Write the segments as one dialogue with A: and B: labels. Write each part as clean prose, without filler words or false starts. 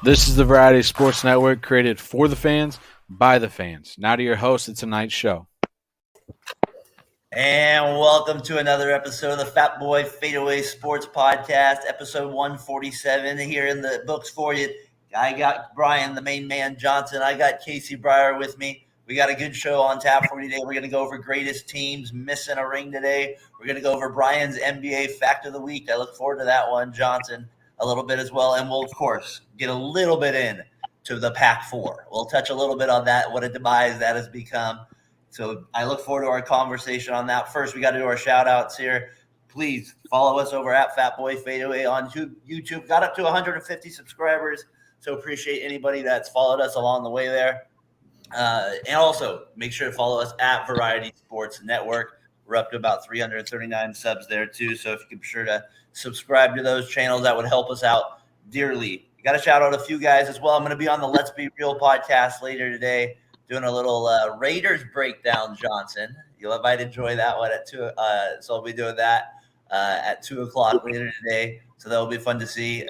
A: This is the Variety Sports Network, created for the fans, by the fans. Now to your host of tonight's show.
B: And welcome to another episode of the Fatboy FadeAway Sports Podcast, episode 147 here in the books for you. I got Brian, the main man, Johnson. I got Casey Breyer with me. We got a good show on tap for you today. We're going to go over greatest teams missing a ring today. We're going to go over Brian's NBA Fact of the Week. I look forward to that one, Johnson, a little bit as well. And we'll, of course, get a little bit in to the Pac-4. We'll touch a little bit on that, what a demise that has become. So I look forward to our conversation on that. First, we got to do our shout-outs here. Please follow us over at Fatboy FadeAway on YouTube. Got up to 150 subscribers, so appreciate anybody that's followed us along the way there. And also, make sure to follow us at Variety Sports Network. We're up to about 339 subs there, too. So if you can be sure to subscribe to those channels, that would help us out dearly. Got to shout out a few guys as well. I'm going to be on the Let's Be Real podcast later today, doing a little Raiders breakdown, Johnson. You might enjoy that one at 2. So I'll be doing that at 2 o'clock later today. So that'll be fun to see.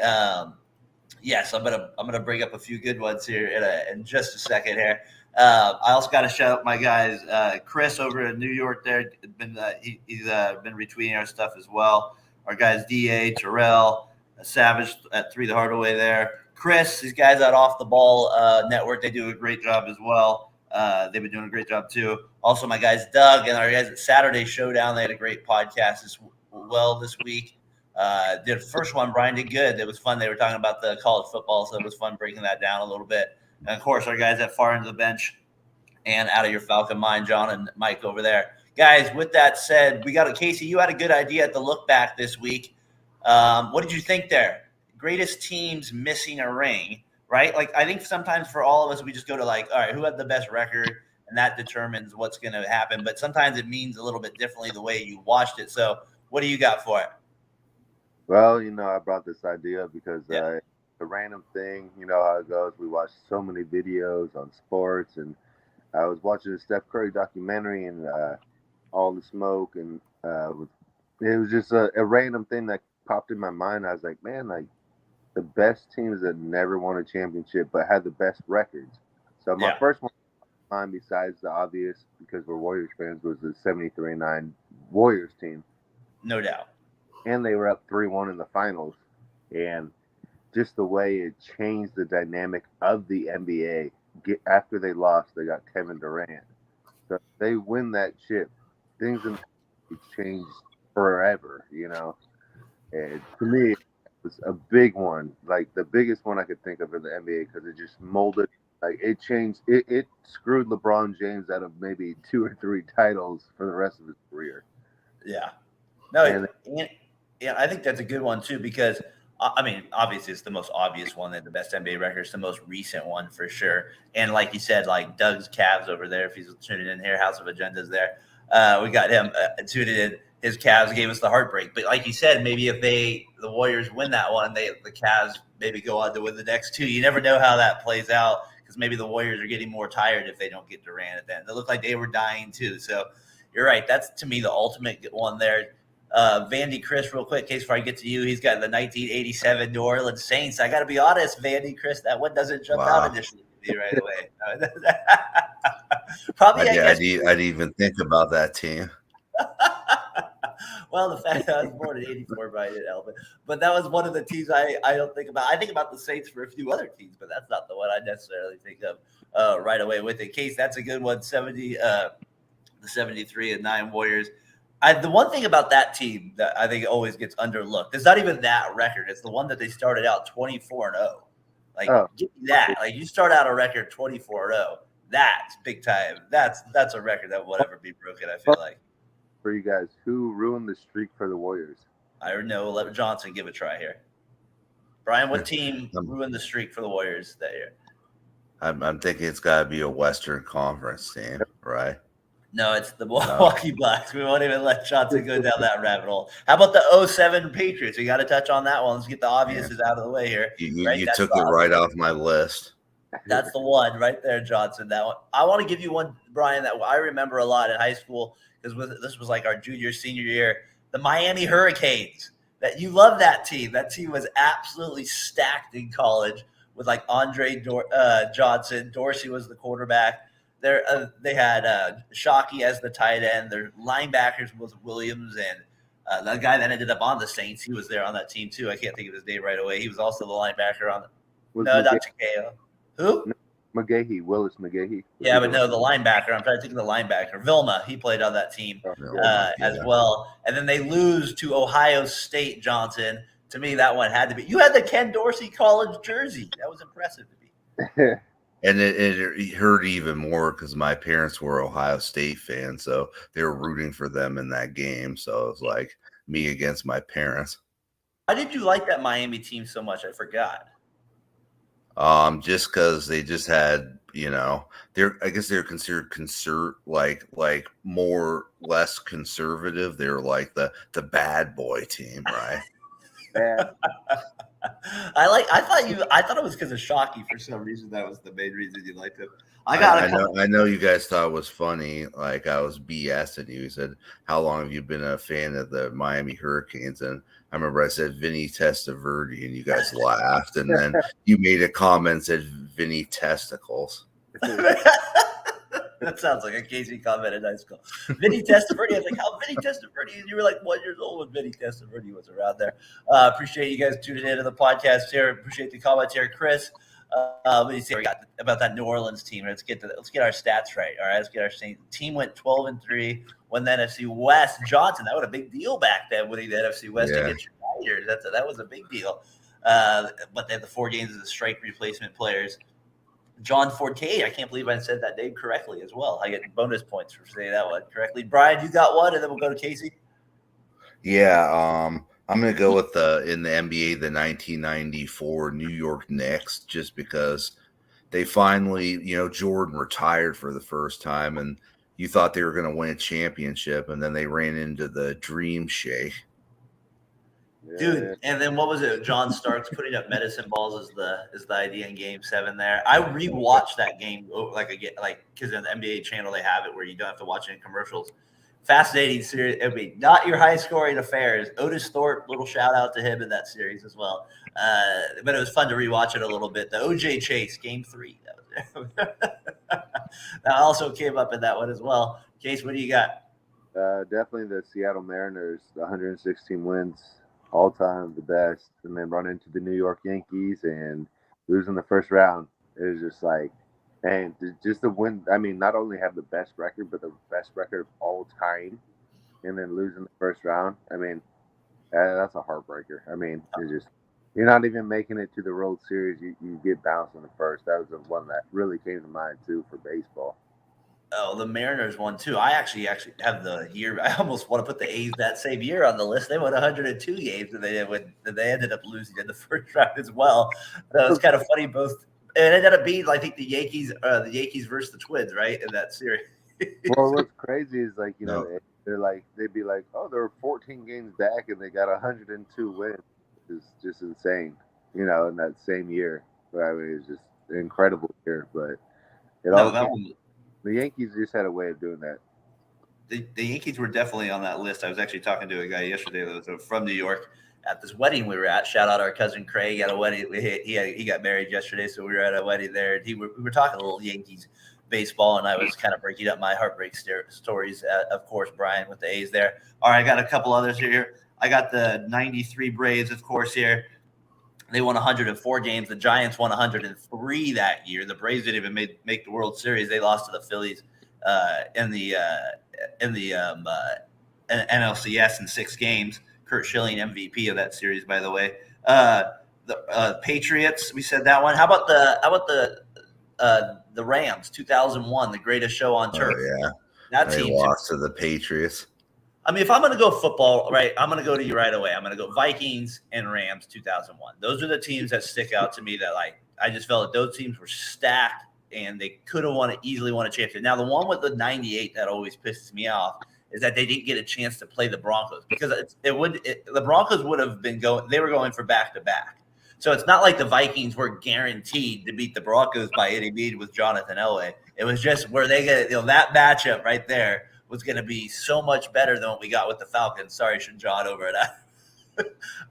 B: Yes, I'm gonna bring up a few good ones here in just a second here. I also got to shout out my guys, Chris over in New York. There, he's been retweeting our stuff as well. Our guys, Da, Terrell, Savage at 3 the Hardaway there. Chris, these guys at Off the Ball Network, they do a great job as well. They've been doing a great job too. Also, my guys Doug and our guys at Saturday Showdown, they had a great podcast as well this week. The first one, Brian did good. It was fun. They were talking about the college football, so it was fun breaking that down a little bit. And of course, our guys at Far End of the Bench and Out of Your Falcon Mind, John and Mike over there. Guys, with that said, we got Casey. You had a good idea at the look back this week. What did you think there? Greatest teams missing a ring, right? Like, I think sometimes for all of us, we just go to like, all right, who had the best record? And that determines what's going to happen. But sometimes it means a little bit differently the way you watched it. So what do you got for it?
C: Well, I brought this idea because it's a random thing. You know how it goes. We watch so many videos on sports, and I was watching a Steph Curry documentary and all the smoke, and it was just a random thing that popped in my mind. I was like, man, like the best teams that never won a championship but had the best records. So my first one on mind, besides the obvious, because we're Warriors fans, was the 73-9 Warriors team.
B: No doubt.
C: And they were up 3-1 in the finals. And just the way it changed the dynamic of the NBA. After they lost, they got Kevin Durant. So if they win that chip, things in change forever, And to me, it was a big one, like the biggest one I could think of in the NBA, because it just molded, like it changed, it screwed LeBron James out of maybe 2 or 3 titles for the rest of his career.
B: Yeah. No, yeah, I think that's a good one too, because I mean, obviously it's the most obvious one, that the best NBA record is the most recent one for sure. And like you said, like Doug's Cavs over there, if he's tuning in here, House of Agendas there, we got him tuning in. His Cavs gave us the heartbreak. But like you said, maybe if the Warriors win that one, the Cavs maybe go on to win the next 2. You never know how that plays out, because maybe the Warriors are getting more tired if they don't get Durant at the end. They look like they were dying too. So you're right. That's, to me, the ultimate one there. Vandy Chris, real quick, case before I get to you, he's got the 1987 New Orleans Saints. I got to be honest, Vandy Chris, that one doesn't jump out initially to me right away.
D: Probably, I didn't even think about that team.
B: Well, the fact that I was born in '84 probably didn't help it. But that was one of the teams I don't think about. I think about the Saints for a few other teams, but that's not the one I necessarily think of right away with it. Case, that's a good one. The 73-9 Warriors. The one thing about that team that I think always gets underlooked, it's not even that record. It's the one that they started out 24-0. Like, give me that. Like, you start out a record 24-0. That's big time. That's a record that will never be broken, I feel like.
C: For you guys, who ruined the streak for the Warriors?
B: I don't know. Let Johnson give a try here. Brian, what team ruined the streak for the Warriors that year?
D: I'm thinking it's got to be a Western Conference team, right?
B: No, it's the Milwaukee Bucks. We won't even let Johnson go down that rabbit hole. How about the 07 Patriots? We got to touch on that one. Let's get the obviouses out of the way here.
D: You took it right off my list.
B: That's the one right there, Johnson. That one. I want to give you one, Brian, that I remember a lot in high school, because this was like our junior, senior year. The Miami Hurricanes. That you love that team. That team was absolutely stacked in college with like Andre Johnson. Dorsey was the quarterback. They had Shockey as the tight end. Their linebackers was Williams and the guy that ended up on the Saints. He was there on that team too. I can't think of his name right away. He was also the linebacker on the. No, not Takeo. Who?
C: No, McGahee, Willis McGahee.
B: Yeah, but no, the linebacker. I'm trying to think of the linebacker. Vilma, he played on that team as well. And then they lose to Ohio State, Johnson. To me, that one had to be. You had the Ken Dorsey college jersey. That was impressive to me.
D: And it hurt even more because my parents were Ohio State fans, so they were rooting for them in that game. So it was like me against my parents.
B: Why did you like that Miami team so much? I forgot.
D: Just because they just had, I guess they're considered like more less conservative. They're like the bad boy team, right?
C: Yeah.
B: I thought it was because of Shockey for some reason. That was the main reason you liked him.
D: I know you guys thought it was funny. Like I was BSing you. You said, "How long have you been a fan of the Miami Hurricanes?" And I remember I said Vinny Testaverde, and you guys laughed. And then you made a comment that said Vinny Testicles.
B: That sounds like a Casey comment in high school. Vinny Testaverde. I was like, how Vinny Testaverde? And you were like 1 year old when Vinny Testaverde was around there. Appreciate you guys tuning into the podcast here. Appreciate the comments here, Chris. What do you say about that New Orleans team? Let's get our stats right. All right, let's get our team went 12-3, won the NFC West. Johnson, that was a big deal back then, winning the NFC West against your Tigers. That was a big deal. But they had the 4 games as the strike replacement players. John Forte, I can't believe I said that name correctly as well. I get bonus points for saying that one correctly. Brian, you got one, and then we'll go to Casey.
D: Yeah, I'm going to go with in the NBA, the 1994 New York Knicks, just because they finally, Jordan retired for the first time, and you thought they were going to win a championship, and then they ran into the Dream Shake.
B: Dude, and then what was it? John Starks putting up medicine balls is the idea in Game 7 there. I rewatched that game because on the NBA channel they have it where you don't have to watch any commercials. Fascinating series. I mean, not your high scoring affairs. Otis Thorpe, little shout out to him in that series as well. But it was fun to rewatch it a little bit. The OJ Chase, Game 3. That also came up in that one as well. Case, what do you got?
C: Definitely the Seattle Mariners, 116 wins. All time the best, and then run into the New York Yankees and losing the first round. It was just like, man, just to win. I mean, not only have the best record, but the best record of all time, and then losing the first round. I mean, that's a heartbreaker. I mean, it's just you're not even making it to the World Series. You get bounced in the first. That was the one that really came to mind too for baseball.
B: Oh, the Mariners won too. I actually have the year. I almost want to put the A's that same year on the list. They won 102 games, and they ended up losing in the first round as well. So it's kind of funny. Both it ended up being, I think, the Yankees versus the Twins, right, in that series.
C: Well, what's crazy is they'd be like, oh, they were 14 games back, and they got 102 wins. It's just insane, in that same year. But I mean, it's just an incredible year. But the Yankees just had a way of doing that.
B: The Yankees were definitely on that list. I was actually talking to a guy yesterday that was from New York at this wedding we were at. Shout out our cousin Craig at a wedding. He got married yesterday, so we were at a wedding there. And we were talking a little Yankees baseball, and I was kind of breaking up my heartbreak stories. Of course, Brian with the A's there. All right, I got a couple others here. I got the 93 Braves, of course, here. They won 104 games. The Giants won 103 that year. The Braves didn't even make the World Series. They lost to the Phillies in the NLCS in 6 games. Kurt Schilling, MVP of that series, by the way. The Patriots, we said that one. How about the Rams, 2001, the greatest show on turf?
D: Oh, yeah.
B: That
D: they
B: team
D: lost to the Patriots.
B: I mean, if I'm going to go football, right, I'm going to go to you right away. I'm going to go Vikings and Rams 2001. Those are the teams that stick out to me that, I just felt that those teams were stacked and they could have easily won a championship. Now, the one with the 98 that always pisses me off is that they didn't get a chance to play the Broncos because the Broncos would have been they were going for back-to-back. So it's not like the Vikings were guaranteed to beat the Broncos by any means with Jonathan Elway. It was just where they get, that matchup right there was going to be so much better than what we got with the Falcons. Sorry, John, over that.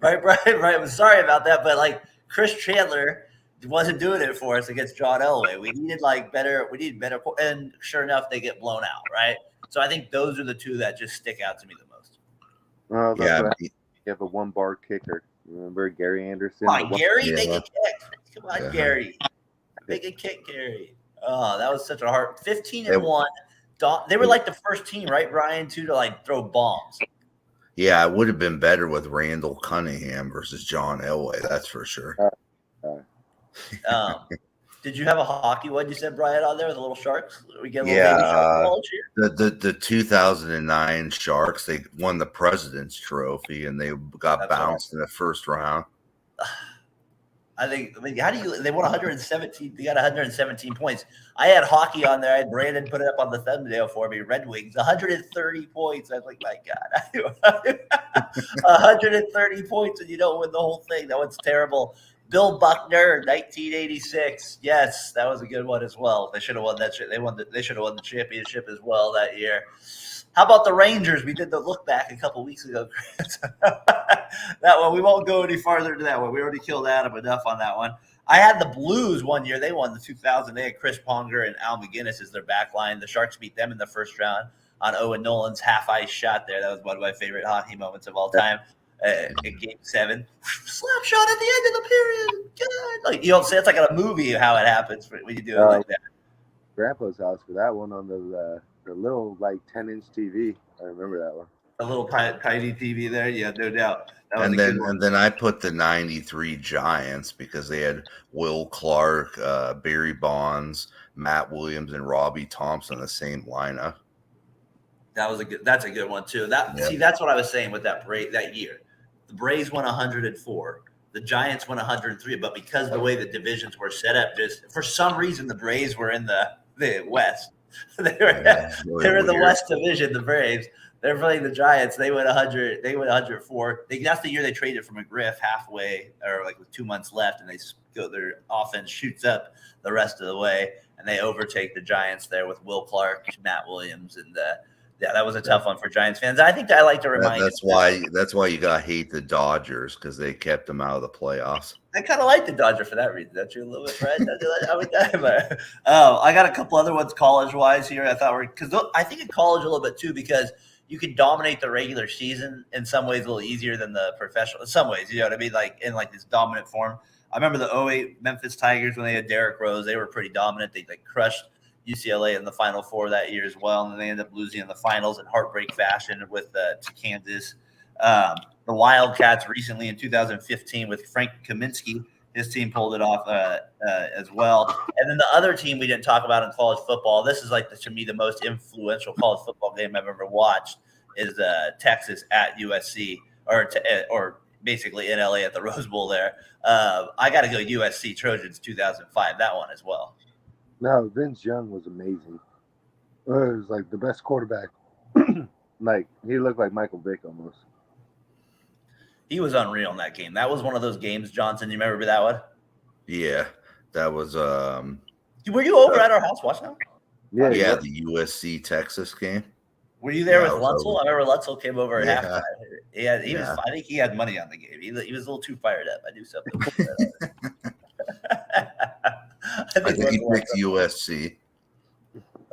B: Right, Brian? Right. I'm sorry about that. But Chris Chandler wasn't doing it for us against John Elway. We needed better, and sure enough, they get blown out, right? So I think those are the two that just stick out to me the most.
C: Well, that's
D: Yeah,
C: what you have a 1-bar kicker. Remember Gary Anderson?
B: Come on, Gary,
D: Yeah.
B: make a kick. Come on,
D: Yeah.
B: Gary, make a kick, Gary. Oh, that was such a hard 15-1. They were like the first team, right, Brian, too, to like throw bombs.
D: Yeah, it would have been better with Randall Cunningham versus John Elway. That's for sure.
B: Did you have a hockey one you said, Brian, on there with the little Sharks? We get a little
D: Yeah,
B: baby shark knowledge here.
D: The 2009 Sharks, they won the President's Trophy and they got bounced in the first round.
B: I mean, how do you? They won 117. They got 117 points. I had hockey on there. I had Brandon put it up on the thumbnail for me. Red Wings, 130 points. I was like, my God, 130 points and you don't win the whole thing. That one's terrible. Bill Buckner, 1986. Yes, that was a good one as well. They should have won that. They should have won the championship as well that year. How about the Rangers? We did the look back a couple weeks ago, Chris. That one, we won't go any farther to that one. We already killed Adam enough on that one. I had the Blues one year. They won the 2000. They had Chris Pronger and Al McGinnis as their back line. The Sharks beat them in the first round on Owen Nolan's half-ice shot there. That was one of my favorite hockey moments of all time. In Game 7, slap shot at the end of the period. God. Like, you don't say it's like a movie how it happens when you do it like that.
C: Grandpa's house for that one on the little 10-inch TV. I remember that one.
B: A little tiny TV there, yeah, no doubt.
D: And then I put the 93 Giants because they had Will Clark, Barry Bonds, Matt Williams, and Robbie Thompson in the same lineup.
B: That's a good one too. See, that's what I was saying with that year. The Braves won 104. The Giants won 103, but because the way the divisions were set up, just for some reason the Braves were in the West. they were in the West Division. The Braves. They're playing the Giants. They went 100. They went 104. That's the year they traded for McGriff halfway, or like with 2 months left, and their offense shoots up the rest of the way, and they overtake the Giants there with Will Clark, Matt Williams, and that was a tough one for Giants fans. I think I like to remind
D: that's why you got to hate the Dodgers because they kept them out of the playoffs.
B: I kind of like the Dodgers for that reason. Don't you a little bit, Fred? I got a couple other ones college-wise here. I thought because I think in college a little bit too because you can dominate the regular season in some ways a little easier than the professional. In some ways, you know what I mean? Like in this dominant form. I remember the 2008 Memphis Tigers when they had Derrick Rose. They were pretty dominant. They crushed UCLA in the Final Four that year as well, and then they ended up losing in the finals in heartbreak fashion to Kansas. The Wildcats recently in 2015 with Frank Kaminsky, his team pulled it off as well. And then the other team we didn't talk about in college football, this is to me the most influential college football game I've ever watched, is Texas at USC, or basically in LA at the Rose Bowl there. I got to go USC Trojans 2005, that one as well.
C: No, Vince Young was amazing. It was like the best quarterback. He looked like Michael Vick almost.
B: He was unreal in that game. That was one of those games, Johnson. You remember that one?
D: Yeah, that was.
B: Were you over at our house watching that?
D: Yeah, the USC Texas game.
B: Were you there with Lutzel? I remember Lutzel came over at halftime.
D: Yeah.
B: I think he had money on the game. He was a little too fired up. I do something.
D: I think he picked USC.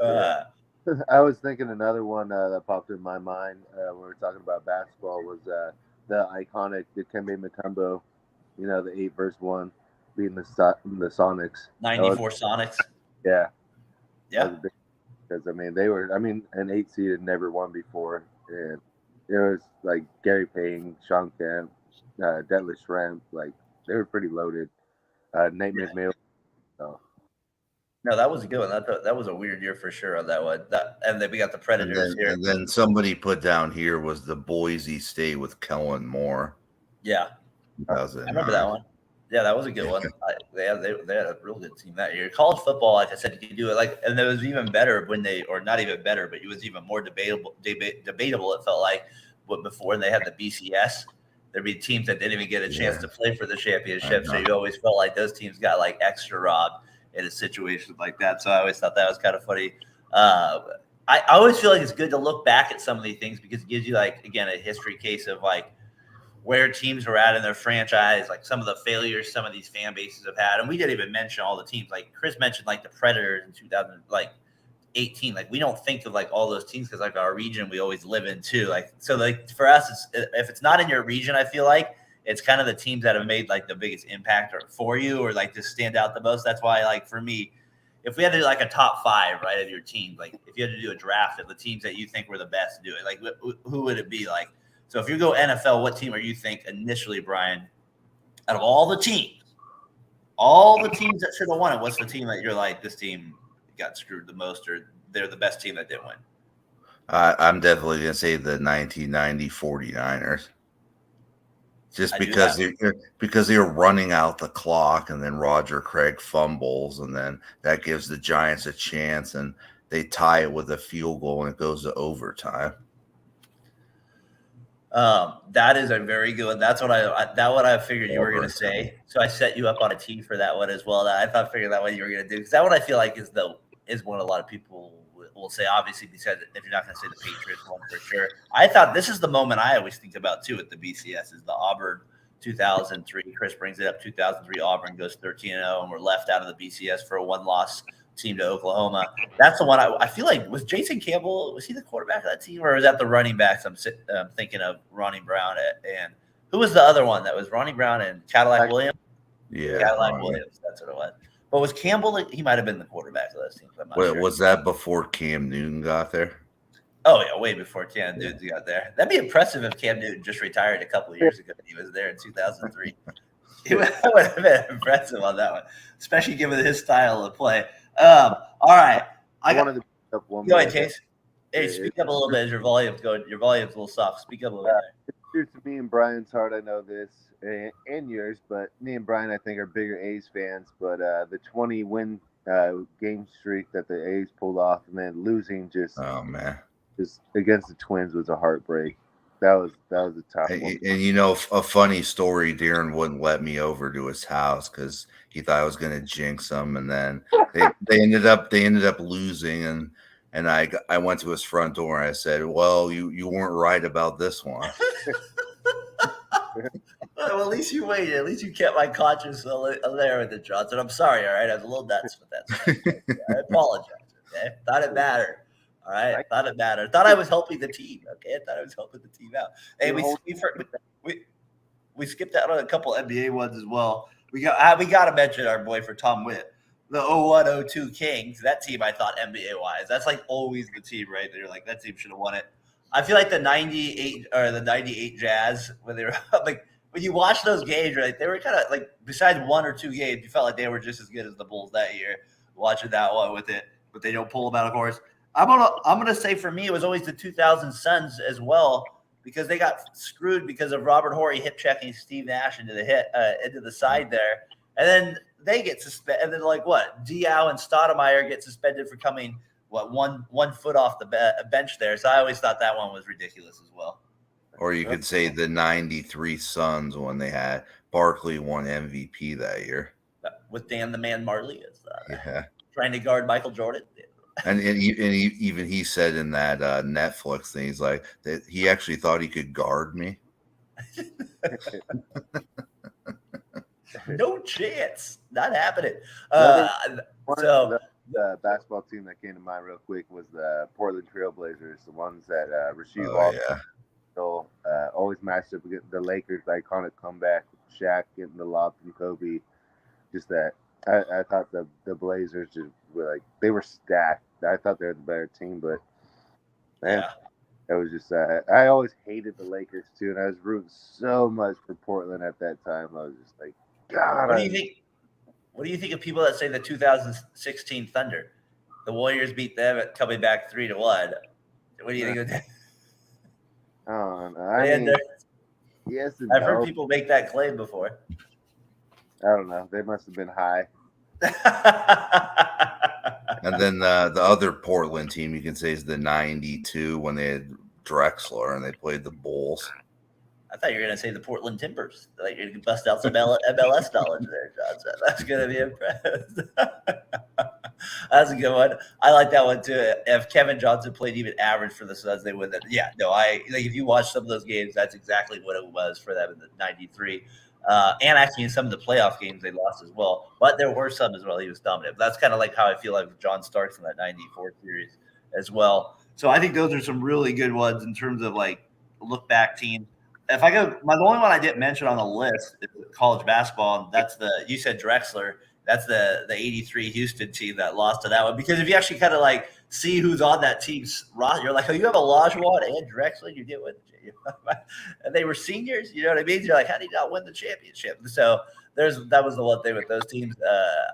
C: I was thinking another one that popped in my mind when we were talking about basketball was the iconic Dikembe Mutombo, the 8-1 beating the Sonics.
B: 94 Sonics.
C: Yeah.
B: Yeah.
C: Because they were an 8 seed had never won before, and it was like Gary Payne, Sean Kemp, Detlef Schrempf, they were pretty loaded. Nate McMillan. So.
B: No, that was a good one. That was a weird year for sure on that one. And then we got the Predators here.
D: And then somebody put down here was the Boise State with Kellen Moore.
B: Yeah. I remember that one. Yeah, that was a good one. They had a real good team that year. College football, like I said, you could do it and it was even better when not even better, but it was even more debatable. It felt like, before they had the BCS. There'd be teams that didn't even get a chance to play for the championship, so you always felt like those teams got extra robbed in a situation like that. So I always thought that was kind of funny. I always feel like it's good to look back at some of these things because it gives you again a history case of where teams were at in their franchise, like some of the failures some of these fan bases have had. And we didn't even mention all the teams. Like Chris mentioned, like the Predators in 2018. Like we don't think of like all those teams because like our region we always live in too. Like so, like for us, if it's not in your region, I feel like it's kind of the teams that have made like the biggest impact or for you or like just stand out the most. That's why, like for me, if we had to do like a top 5, right, of your team, like if you had to do a draft of the teams that you think were the best to do it, like who would it be? Like, so if you go NFL, what team are you think initially, Brian, out of all the teams that should have won it, what's the team that you're like, this team got screwed the most or they're the best team that didn't win?
D: I'm definitely going to say the 1990 49ers. Just because they were running out the clock, and then Roger Craig fumbles, and then that gives the Giants a chance, and they tie it with a field goal, and it goes to overtime.
B: That is a very good. That's what I figured you were going to say. So I set you up on a tee for that one as well. I figured that one you were going to do because that one I feel like is one a lot of people will say. Obviously, because if you're not going to say the Patriots one for sure, I thought this is the moment I always think about too at the BCS is the Auburn 2003. Chris brings it up. 2003 Auburn goes 13-0, and we're left out of the BCS for a 1-loss team to Oklahoma. That's the one I feel like was Jason Campbell. Was he the quarterback of that team, or was that the running backs? I'm thinking of Ronnie Brown and who was the other one that was Ronnie Brown and Cadillac Williams?
D: Yeah,
B: Cadillac Williams. That's what it was. But was Campbell? He might have been the quarterback of those teams. I'm not sure.
D: Was that before Cam Newton got there?
B: Oh yeah, way before Cam Newton got there. That'd be impressive if Cam Newton just retired a couple of years ago and he was there in 2003. It would have been impressive on that one, especially given his style of play. All right, I wanted to pick up one. Go ahead, Case. Hey, speak up a little bit as your volume's going. Your volume's a little soft. Speak up a little bit.
C: It's true to me and Brian's heart. I know this, and yours. But me and Brian, I think, are bigger A's fans. But the 20-win game streak that the A's pulled off, and then losing just against the Twins was a heartbreak. That was a tough one.
D: And you know, a funny story. Darren wouldn't let me over to his house because he thought I was going to jinx him, and then they ended up losing, and I went to his front door and I said, "Well, you weren't right about this one."
B: Well, at least you waited. At least you kept my conscience there with it, Johnson. I'm sorry. All right, I was a little nuts with that. I apologize. Okay, thought it mattered. All right, I thought it mattered. Thought I was helping the team. Okay, I thought I was helping the team out. Hey, we skipped out on a couple NBA ones as well. We got to mention our boy for Tom Witt, the 01-02 Kings. That team, I thought NBA wise, that's like always the team, right? They're like that team should have won it. I feel like the 98 Jazz when they were like when you watch those games, right? They were kind of like besides 1 or 2 games, you felt like they were just as good as the Bulls that year. Watching that one with it, but they don't pull them out, of course. I'm gonna say for me it was always the 2000 Suns as well because they got screwed because of Robert Horry hip checking Steve Nash into the side there, and then they get suspended. And then like what Diaw and Stoudemire get suspended for coming one foot off the bench there. So I always thought that one was ridiculous as well.
D: Or you could say the 93 Suns when they had Barkley won MVP that year
B: with Dan the Man Marley trying to guard Michael Jordan.
D: And even he said in that Netflix thing, he's like that he actually thought he could guard me.
B: No chance, not happening.
C: The basketball team that came to mind real quick was the Portland Trailblazers, the ones that Rasheed Wallace always matched up against the Lakers. The iconic comeback, Shaq getting the lob from Kobe. Just that. I thought the Blazers just were like they were stacked. I thought they were the better team, but man, it was just I always hated the Lakers too, and I was rooting so much for Portland at that time. I was just like, God.
B: What do you think? What do you think of people that say the 2016 Thunder? The Warriors beat them at coming back 3-1. What do you think of that?
C: Yes,
B: I've heard people make that claim before.
C: I don't know. They must have been high.
D: And then the other Portland team you can say is the 92 when they had Drexler and they played the Bulls.
B: I thought you were going to say the Portland Timbers. Like you can bust out some MLS knowledge there, Johnson. That's going to be impressive. That's a good one. I like that one too. If Kevin Johnson played even average for the Suns, they would. Yeah, no, if you watch some of those games, that's exactly what it was for them in the '93. And actually in some of the playoff games they lost as well. But there were some as well. He was dominant. But that's kind of like how I feel like with John Starks in that '94 series as well. So I think those are some really good ones in terms of like look back teams. If I go, the only one I didn't mention on the list is college basketball. And that's you said Drexler. That's the '83 Houston team that lost to that one. Because if you actually kind of like see who's on that team's roster, you're like, oh, you have a Olajuwon and Drexler, you did win the and they were seniors. You know what I mean? You're like, how did you not win the championship? So that was the one thing with those teams.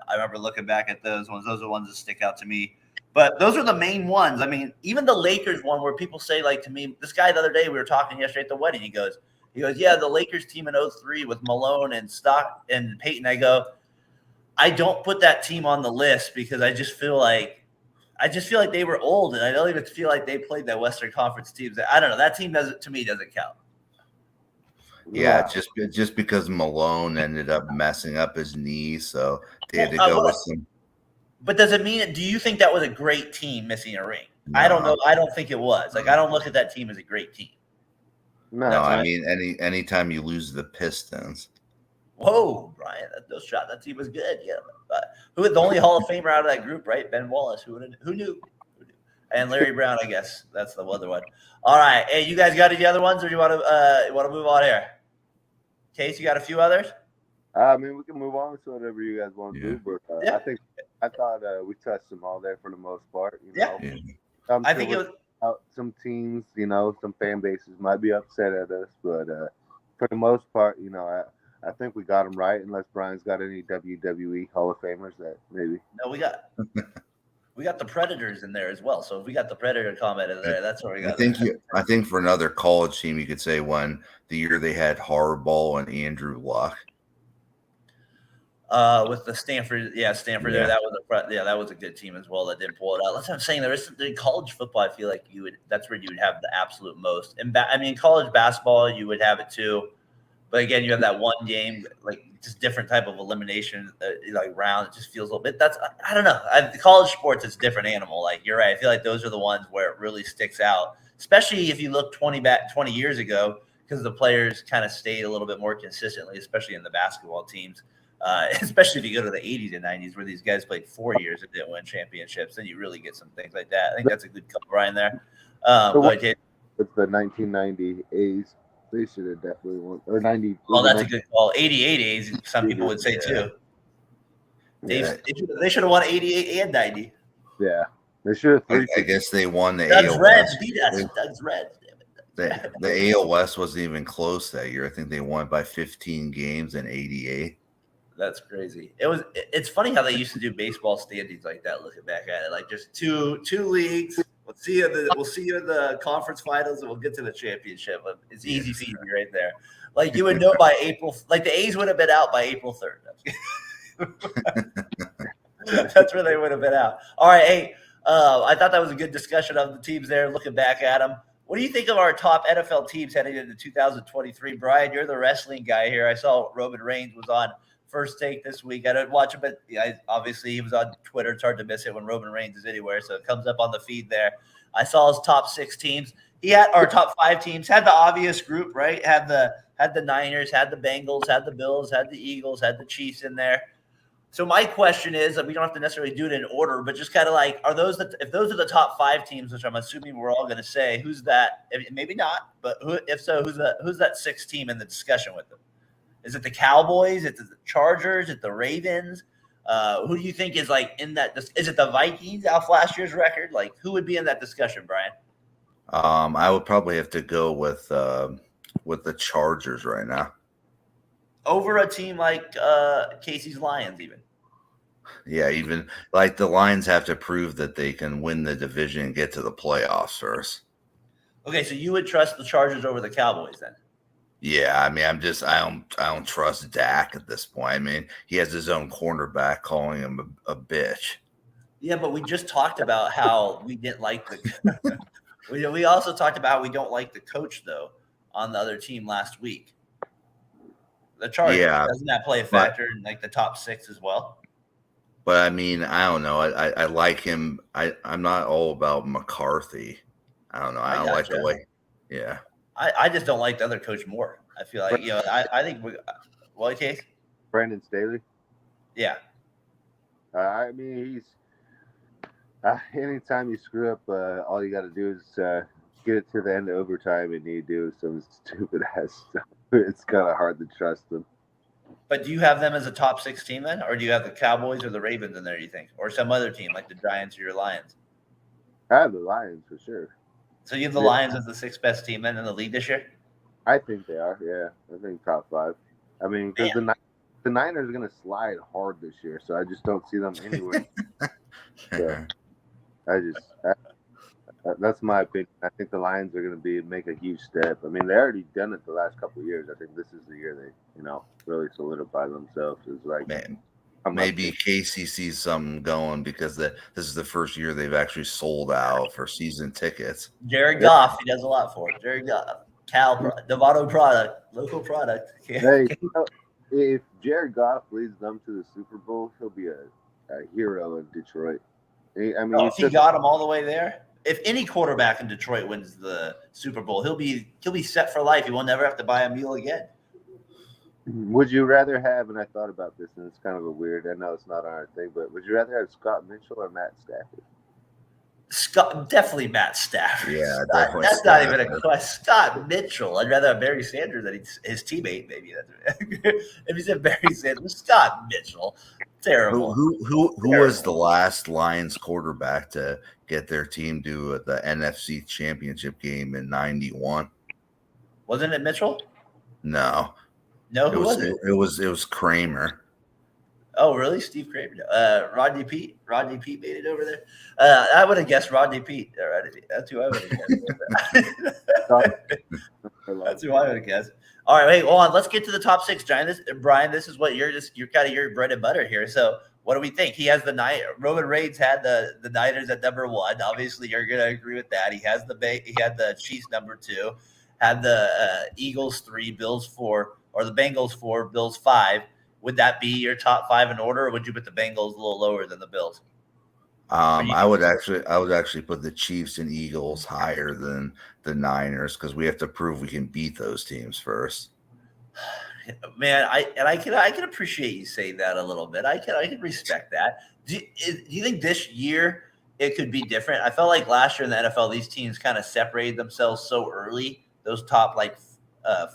B: I remember looking back at those ones. Those are the ones that stick out to me. But those are the main ones. I mean, even the Lakers one where people say, like, to me, this guy the other day, we were talking yesterday at the wedding. He goes, yeah, the Lakers team in '03 with Malone and Stock and Peyton. I go, I don't put that team on the list because I just feel like they were old, and I don't even feel like they played that Western Conference teams. I don't know. That team doesn't count.
D: Yeah, just because Malone ended up messing up his knee, so they had to go with some.
B: But does it mean? Do you think that was a great team missing a ring? No. I don't know. I don't think it was. Like, I don't look at that team as a great team.
D: No, I mean anytime you lose the Pistons.
B: Whoa, Brian, that team was good. Yeah, who was the only Hall of Famer out of that group, right? Ben Wallace. Who knew? And Larry Brown, I guess that's the other one. All right, hey, you guys got any other ones, or you want to move on here? Case, you got a few others?
C: I mean, we can move on to whatever you guys want to do, but I thought we touched them all there for the most part. You know?
B: Yeah. I think it was.
C: Some teams, some fan bases might be upset at us, but for the most part, I think we got them right. Unless Brian's got any WWE Hall of Famers that maybe.
B: No, we got the Predators in there as well. So if we got the Predator comment in there, that's where we got.
D: I think for another college team, you could say when the year they had Harbaugh and Andrew Luck.
B: With the Stanford, Stanford there, that was a good team as well that didn't pull it out. That's what I'm saying. In college football, I feel like that's where you would have the absolute most. And college basketball, you would have it too. But again, you have that one game, like just different type of elimination, like round. It just feels a little bit. I don't know. College sports is a different animal. Like you're right. I feel like those are the ones where it really sticks out, especially if you look 20 years ago, because the players kind of stayed a little bit more consistently, especially in the basketball teams. Especially if you go to the 80s and 90s where these guys played 4 years and didn't win championships, then you really get some things like that. I think that's a good call, Brian, there.
C: It's the 1990 A's. They should have definitely won. Or 90.
B: Well, that's a good call. 88 A's, some people would say, too. They should have won 88 and 90.
C: Yeah. They should have.
D: I guess they won the
B: Doug's
D: AL
B: Reds
D: West.
B: beat us. Doug's Reds.
D: The AL West wasn't even close that year. I think they won by 15 games in '88.
B: That's crazy. It's funny how they used to do baseball standings like that. Looking back at it, like just two leagues. We'll see you in the conference finals, and we'll get to the championship. It's easy feed right there. Like you would know by April. Like the A's would have been out by April 3rd. That's where they would have been out. All right, hey, I thought that was a good discussion of the teams there. Looking back at them, what do you think of our top NFL teams heading into 2023? Brian, you're the wrestling guy here. I saw Roman Reigns was on First Take this week. I didn't watch it, but obviously he was on Twitter. It's hard to miss it when Roman Reigns is anywhere, so it comes up on the feed there. I saw his top 6 teams. He had our top 5 teams. Had the obvious group, right? Had the Niners, had the Bengals, had the Bills, had the Eagles, had the Chiefs in there. So my question is, we don't have to necessarily do it in order, but just kind of like, if those are the top 5 teams, which I'm assuming we're all going to say, who's that? Maybe not, but who's that 6th team in the discussion with them? Is it the Cowboys? Is it the Chargers? Is it the Ravens? Who do you think is like in that? Is it the Vikings off last year's record? Like who would be in that discussion, Brian?
D: I would probably have to go with the Chargers right now.
B: Over a team like Casey's Lions, even.
D: Yeah, even like the Lions have to prove that they can win the division and get to the playoffs first.
B: Okay, so you would trust the Chargers over the Cowboys then?
D: Yeah, I mean, I don't trust Dak at this point. I mean, he has his own cornerback calling him a bitch.
B: Yeah, but we just talked about how we didn't like the. we also talked about how we don't like the coach though on the other team last week. The Chargers, doesn't that play a factor in like the top 6 as well?
D: But I mean, I don't know. I like him. I'm not all about McCarthy. I don't know. I
B: I
D: don't like the
B: gotcha.
D: way. Yeah.
B: I just don't like the other coach more. I feel like I think what case?
C: Brandon Staley.
B: Yeah.
C: I mean, he's anytime you screw up, all you got to do is get it to the end of overtime, and you do some stupid ass stuff. It's kind of hard to trust them.
B: But do you have them as a top 6 team then, or do you have the Cowboys or the Ravens in there? You think, or some other team like the Giants or your Lions?
C: I have the Lions for sure.
B: So you have the Lions as the 6th best team then in the league this year?
C: I think they are. Yeah, I think top 5. I mean, because the Niners are going to slide hard this year, so I just don't see them anywhere. So that's my opinion. I think the Lions are going to make a huge step. I mean, they already done it the last couple of years. I think this is the year they, really solidify themselves as like.
D: Man, maybe Casey sees something going because this is the first year they've actually sold out for season tickets.
B: Jared Goff, he does a lot for it. Jared Goff, Novato product, local product.
C: Hey, if Jared Goff leads them to the Super Bowl, he'll be a hero in Detroit. I mean,
B: if he got him all the way there, if any quarterback in Detroit wins the Super Bowl, he'll be set for life. He will never have to buy a meal again.
C: Would you rather have, and I thought about this, and it's kind of I know it's not on our thing, but would you rather have Scott Mitchell or Matt Stafford?
B: Definitely Matt Stafford.
D: Yeah,
B: definitely. That's not even a question. Scott Mitchell. I'd rather have Barry Sanders than his teammate. Maybe if he said Barry Sanders, Scott Mitchell. Terrible.
D: Who was the last Lions quarterback to get their team to the NFC Championship game in '91?
B: Wasn't it Mitchell?
D: No.
B: Who was it?
D: It was Kramer.
B: Oh, really? Steve Kramer? Rodney Pete? Rodney Pete made it over there? I would have guessed Rodney Pete. That's who I would have guessed. That's who I would have guessed. All right, wait, hold on. Let's get to the top 6, Brian. This is what you're kind of your bread and butter here. So what do we think? He has Roman Reigns had the Niners at number 1. Obviously, you're going to agree with that. He had the Chiefs number 2, had the Eagles 3, Bills 4, or the Bengals 4, Bills 5. Would that be your top 5 in order, or would you put the Bengals a little lower than the Bills?
D: I would actually put the Chiefs and Eagles higher than the Niners because we have to prove we can beat those teams first.
B: Man, I can appreciate you saying that a little bit. I can respect that. Do you think this year it could be different? I felt like last year in the NFL, these teams kind of separated themselves so early. Those top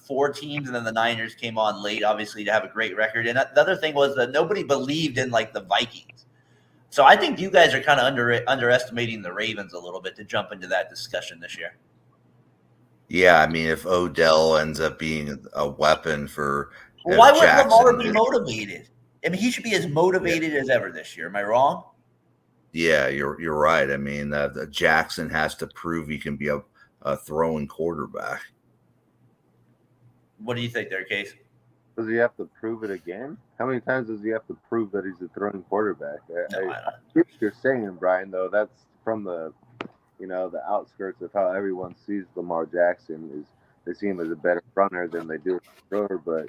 B: 4 teams, and then the Niners came on late, obviously, to have a great record. And the other thing was that nobody believed in the Vikings. So I think you guys are kind of underestimating the Ravens a little bit to jump into that discussion this year.
D: Yeah, I mean, if Odell ends up being a weapon for
B: why would Lamar be motivated? I mean, he should be as motivated as ever this year. Am I wrong?
D: Yeah, you're right. I mean, Jackson has to prove he can be a throwing quarterback.
B: What do you think there, Case?
C: Does he have to prove it again? How many times does he have to prove that he's a throwing quarterback? I get what you're saying, Brian, though. That's from the outskirts of how everyone sees Lamar Jackson. They see him as a better runner than they do a thrower. But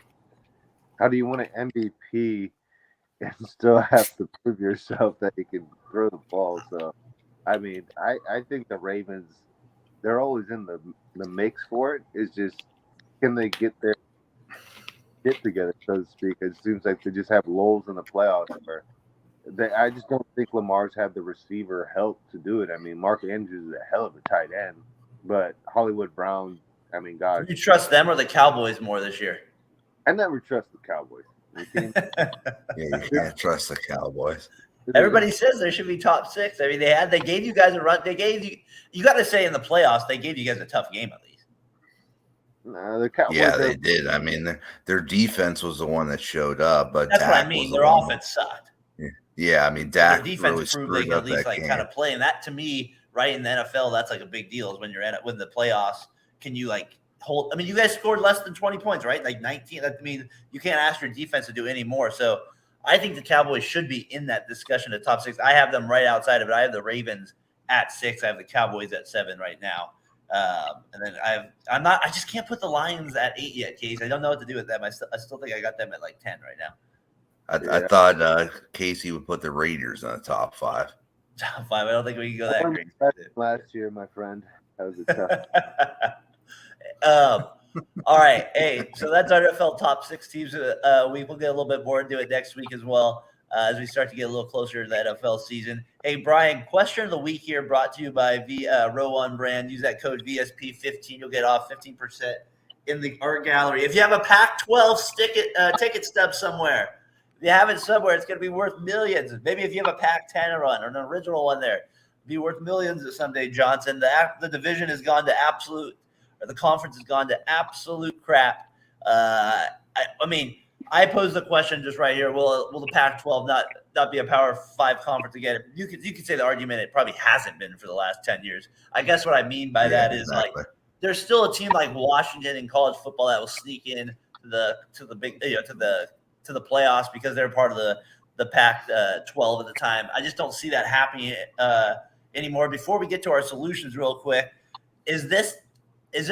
C: how do you win an MVP and still have to prove yourself that you can throw the ball? So, I mean, I think the Ravens, they're always in the mix for it. It's just, can they get their shit together, so to speak? It seems like they just have lulls in the playoffs. I just don't think Lamar's had the receiver help to do it. I mean, Mark Andrews is a hell of a tight end, but Hollywood Brown, I mean, God.
B: Do you trust them or the Cowboys more this year?
C: I never trust the Cowboys.
D: Yeah, you can't trust the Cowboys.
B: Everybody says there should be top 6. I mean, they gave you guys a run. They gave you got to say in the playoffs, they gave you guys a tough game at least.
C: No, the Cowboys.
D: Yeah, they did. I mean, their defense was the one that showed up, but
B: that's
D: Dak
B: what I mean. Their offense sucked.
D: Yeah, I mean, Dak
B: defense
D: really
B: proved
D: screwed
B: they can
D: up
B: at least
D: that game.
B: kind of play, and that to me, right in the NFL, that's a big deal. Is when you're when the playoffs, can you hold? I mean, you guys scored less than 20 points, right? 19. I mean, you can't ask your defense to do any more. So I think the Cowboys should be in that discussion of top 6. I have them right outside of it. I have the Ravens at 6. I have the Cowboys at 7 right now. And then I just can't put the Lions at 8 yet, Case. I don't know what to do with them. I still think I got them at 10 right now.
D: I thought Casey would put the Raiders on the top 5.
B: Top 5. I don't think we can go that great.
C: Last year, my friend, that was a tough.
B: All right. Hey, so that's our NFL top 6 teams. We will get a little bit more into it next week as well as we start to get a little closer to the NFL season. Hey, Brian, question of the week here brought to you by Row One Brand. Use that code VSP15. You'll get off 15% in the art gallery. If you have a Pac-12 ticket stub somewhere, if you have it somewhere, it's going to be worth millions. Maybe if you have a Pac-10 run or an original one there, be worth millions someday, Johnson. The division has gone to the conference has gone to absolute crap. I mean, I pose the question just right here: Will the Pac-12 not be a Power 5 conference again? You could say the argument it probably hasn't been for the last 10 years. I guess what I mean by that is
D: exactly.
B: like there's still a team like Washington in college football that will sneak in to the playoffs because they're part of the Pac-12 at the time. I just don't see that happening anymore. Before we get to our solutions, real quick, is this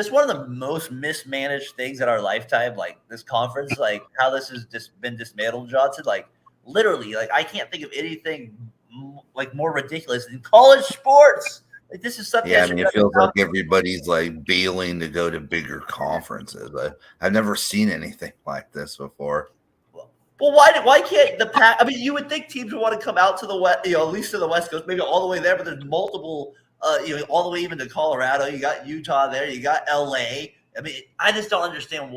B: one of the most mismanaged things in our lifetime? Like this conference, like how this has just been dismantled, Johnson. Like literally, like I can't think of anything like more ridiculous than college sports. Like this is something.
D: Yeah, I mean, it feels like everybody's like bailing to go to bigger conferences. I've never seen anything like this before.
B: Well, why can't the Pac? I mean, you would think teams would want to come out to the west, at least to the West Coast, maybe all the way there. But there's multiple, all the way even to Colorado. You got Utah there. You got LA. I mean, I just don't understand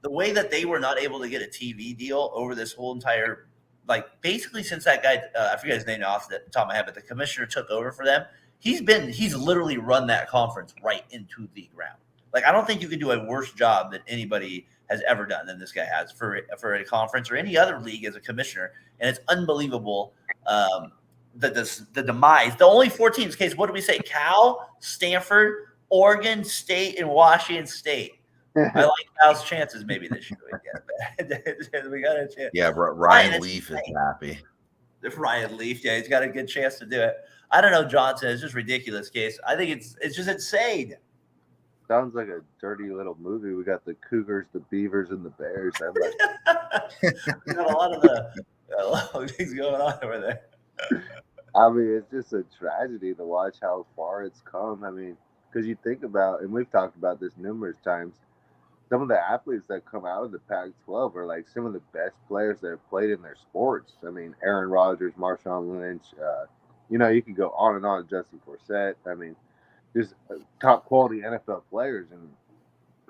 B: the way that they were not able to get a TV deal over this whole entire, like basically since that guy, I forget his name off the top of my head, but the commissioner took over for them. He's literally run that conference right into the ground. Like, I don't think you can do a worse job than anybody has ever done than this guy has for a conference or any other league as a commissioner. And it's unbelievable. The demise, the only 4 teams, Case, what do we say? Cal, Stanford, Oregon State, and Washington State. I like Cal's chances maybe this year. We got a chance.
D: Yeah, Ryan Leaf is happy.
B: If Ryan Leaf, yeah, he's got a good chance to do it. I don't know, Johnson. It's just ridiculous, Case. I think it's just insane.
C: Sounds like a dirty little movie. We got the Cougars, the Beavers, and the Bears.
B: We got a lot of things going on over there.
C: I mean, it's just a tragedy to watch how far it's come. I mean, because you think about, and we've talked about this numerous times, some of the athletes that come out of the Pac-12 are like some of the best players that have played in their sports. I mean, Aaron Rodgers, Marshawn Lynch, you can go on and on, Justin Forsett. I mean, just top quality NFL players, and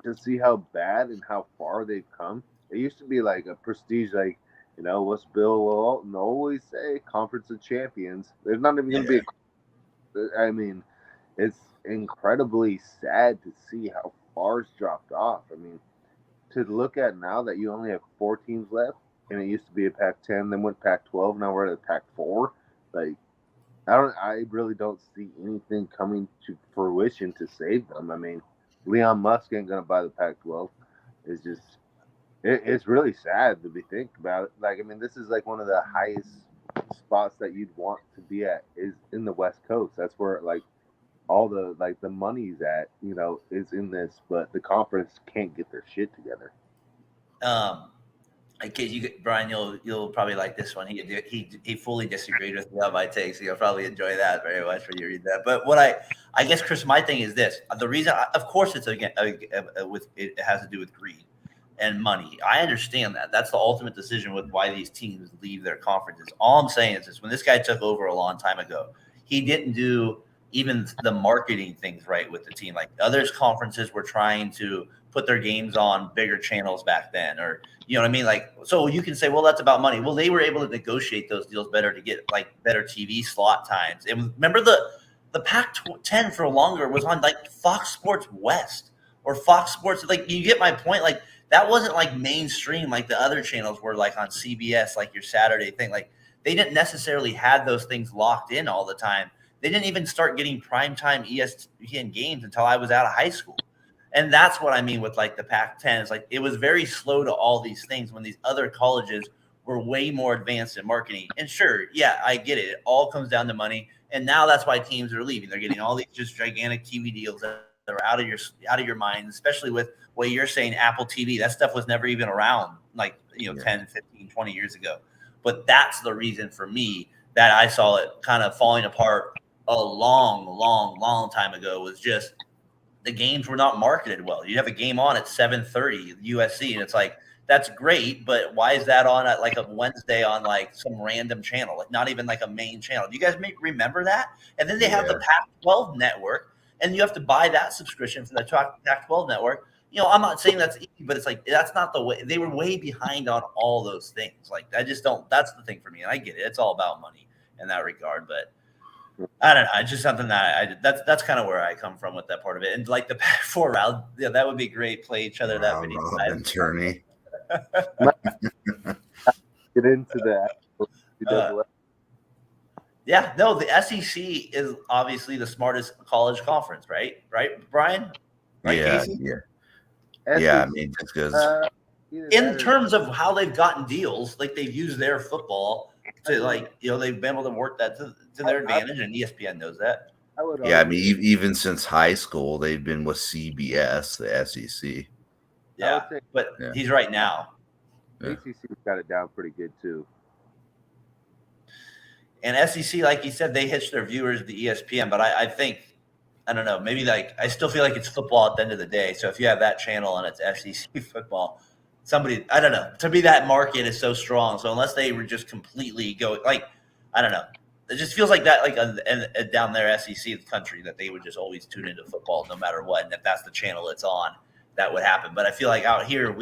C: to see how bad and how far they've come. It used to be like a prestige, like, what's Bill Walton always say? Conference of Champions. There's not even going to be I mean, it's incredibly sad to see how far it's dropped off. I mean, to look at now that you only have 4 teams left, and it used to be a Pac-10, then went Pac-12, now we're at a Pac-4. Like, I really don't see anything coming to fruition to save them. I mean, Leon Musk ain't gonna buy the Pac-12. It's just, it's really sad to be thinking about it. Like, I mean, this is like one of the highest spots that you'd want to be at is in the West Coast. That's where like all the money's at, is in this. But the conference can't get their shit together.
B: In case Brian, you'll probably like this one. He fully disagreed with me on my take, so you'll probably enjoy that very much when you read that. But what I guess, Chris, my thing is this: the reason, of course, it's again it has to do with greed and money. I understand that. That's the ultimate decision with why these teams leave their conferences. All I'm saying is this: when this guy took over a long time ago, he didn't do even the marketing things right with the team. Like other conferences were trying to put their games on bigger channels back then, or you know what I mean? Like, so you can say, well, that's about money. Well, they were able to negotiate those deals better to get like better TV slot times. And remember the Pac-10 for longer was on like Fox Sports West or Fox Sports. Like, you get my point? Like, that wasn't like mainstream like the other channels were, like on CBS, like your Saturday thing. Like, they didn't necessarily have those things locked in all the time. They didn't even start getting primetime ESPN games until I was out of high school. And that's what I mean with like the Pac-10. It's like it was very slow to all these things when these other colleges were way more advanced in marketing. And sure, yeah, I get it. It all comes down to money. And now that's why teams are leaving. They're getting all these just gigantic TV deals that are out of your mind, especially with what you're saying, Apple TV. That stuff was never even around like, 10, 15, 20 years ago. But that's the reason for me that I saw it kind of falling apart a long time ago, was just the games were not marketed well. You have a game on at 7:30 USC, and it's like, that's great, but why is that on at like a Wednesday on like some random channel, like not even like a main channel? Do you guys remember that? And then they have the Pac-12 network, and you have to buy that subscription for the Pac-12 network. I'm not saying that's easy, but it's like, that's not the way. They were way behind on all those things. Like, I just don't. That's the thing for me, and I get it. It's all about money in that regard, but I don't know. It's just something that that's kind of where I come from with that part of it. And like the Pac-4 round, yeah, that would be great. Play each other that many times.
D: Attorney.
C: Get into that.
B: Yeah, no, the SEC is obviously the smartest college conference, right? Right, Brian? Right,
D: yeah,
B: Casey?
D: yeah. I mean, just because
B: in terms of how they've gotten deals, like they've used their football to, like, they've been able to work that to their advantage, and ESPN knows that.
D: I mean, even since high school, they've been with CBS, the SEC.
B: Yeah, but he's right now.
C: ACC's got it down pretty good too.
B: And SEC, like you said, they hitch their viewers to ESPN, but I think, I don't know, maybe like, I still feel like it's football at the end of the day. So if you have that channel and it's SEC football, I don't know. To me, that market is so strong. So unless they were just completely like, I don't know. It just feels like that, like down there, SEC country, that they would just always tune into football no matter what. And if that's the channel it's on, that would happen. But I feel like out here,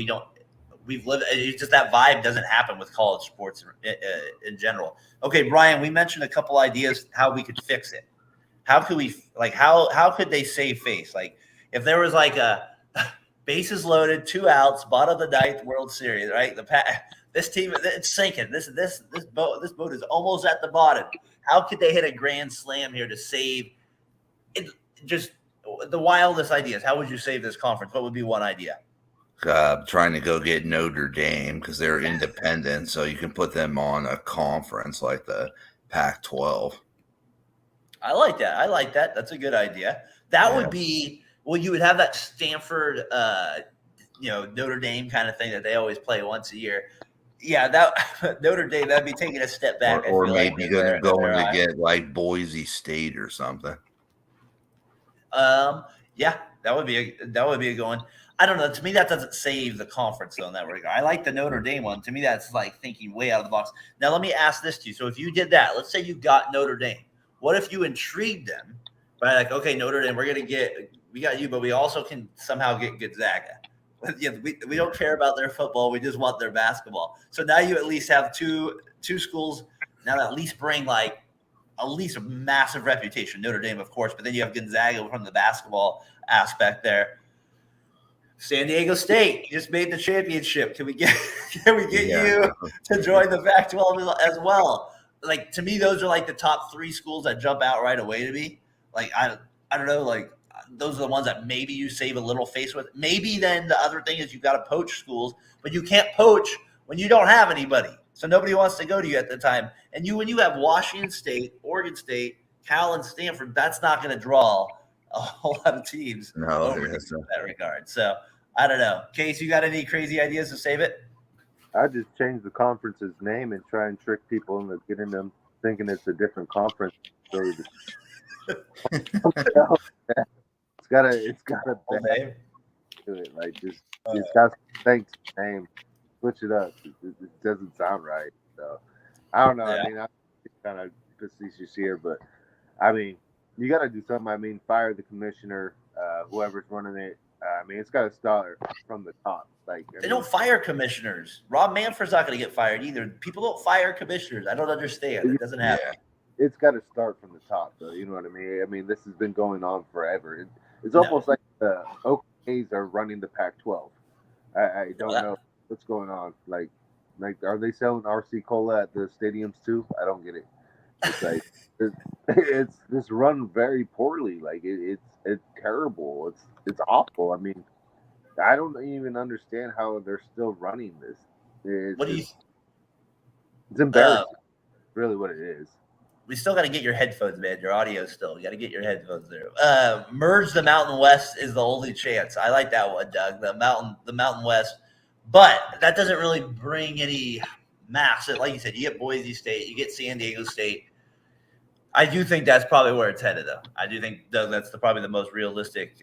B: it's just that vibe doesn't happen with college sports in general. Okay, Brian, we mentioned a couple ideas how we could fix it. How could we, like, how could they save face? Like, if there was like a bases loaded, 2 outs, bottom of the ninth, World Series, right? This team, it's sinking. This boat is almost at the bottom. How could they hit a grand slam here to save it? Just the wildest ideas. How would you save this conference? What would be one idea?
D: Trying to go get Notre Dame because they're independent, so you can put them on a conference like the Pac-12.
B: I like that. That's a good idea. That would be, you would have that Stanford, Notre Dame kind of thing that they always play once a year. Yeah, that Notre Dame, that'd be taking a step back.
D: Or maybe going to get like Boise State or something.
B: Yeah, that would be a good one. I don't know. To me, that doesn't save the conference, though, in that regard. I like the Notre Dame one. To me, that's like thinking way out of the box. Now, let me ask this to you. So if you did that, let's say you got Notre Dame. What if you intrigued them by like, okay, Notre Dame, we got you, but we also can somehow get Gonzaga. We don't care about their football. We just want their basketball. So now you at least have two schools now that at least bring like at least a massive reputation. Notre Dame, of course, but then you have Gonzaga from the basketball aspect there. San Diego State just made the championship. Can we get you to join the Pac-12 as well? Like, to me, those are like the top 3 schools that jump out right away to me. Like, I don't know, like, those are the ones that maybe you save a little face with. Maybe then the other thing is you've got to poach schools, but you can't poach when you don't have anybody. So nobody wants to go to you at the time. And when you have Washington State, Oregon State, Cal, and Stanford, that's not going to draw a whole lot of teams in that regard. So I don't know. Case, you got any crazy ideas to save it?
C: I just change the conference's name and try and trick people into getting them thinking it's a different conference. It's got a name to it. Like, just got thanks name. Switch it up. It doesn't sound right. So I don't know. Yeah. I mean, I'm kind of facetious here, but I mean, you got to do something. I mean, fire the commissioner, whoever's running it. I mean, it's got to start from the top. Like,
B: they don't fire commissioners. Rob Manfred's not going to get fired either. People don't fire commissioners. I don't understand. It doesn't happen.
C: Yeah. It's got to start from the top, though. You know what I mean? I mean, this has been going on forever. It's almost like the Oakland A's are running the Pac-12. I don't know what's going on. Like, are they selling RC Cola at the stadiums too? I don't get it. It's like it's just run very poorly. Like it's terrible. It's awful. I mean, I don't even understand how they're still running this. It's embarrassing. Really, what it is.
B: We still got to get your headphones, man. Your audio still. You got to get your headphones there. Merge the Mountain West is the only chance. I like that one, Doug. The Mountain West, but that doesn't really bring any massive. Like you said, you get Boise State, you get San Diego State. I do think that's probably where it's headed, though. I do think that's probably the most realistic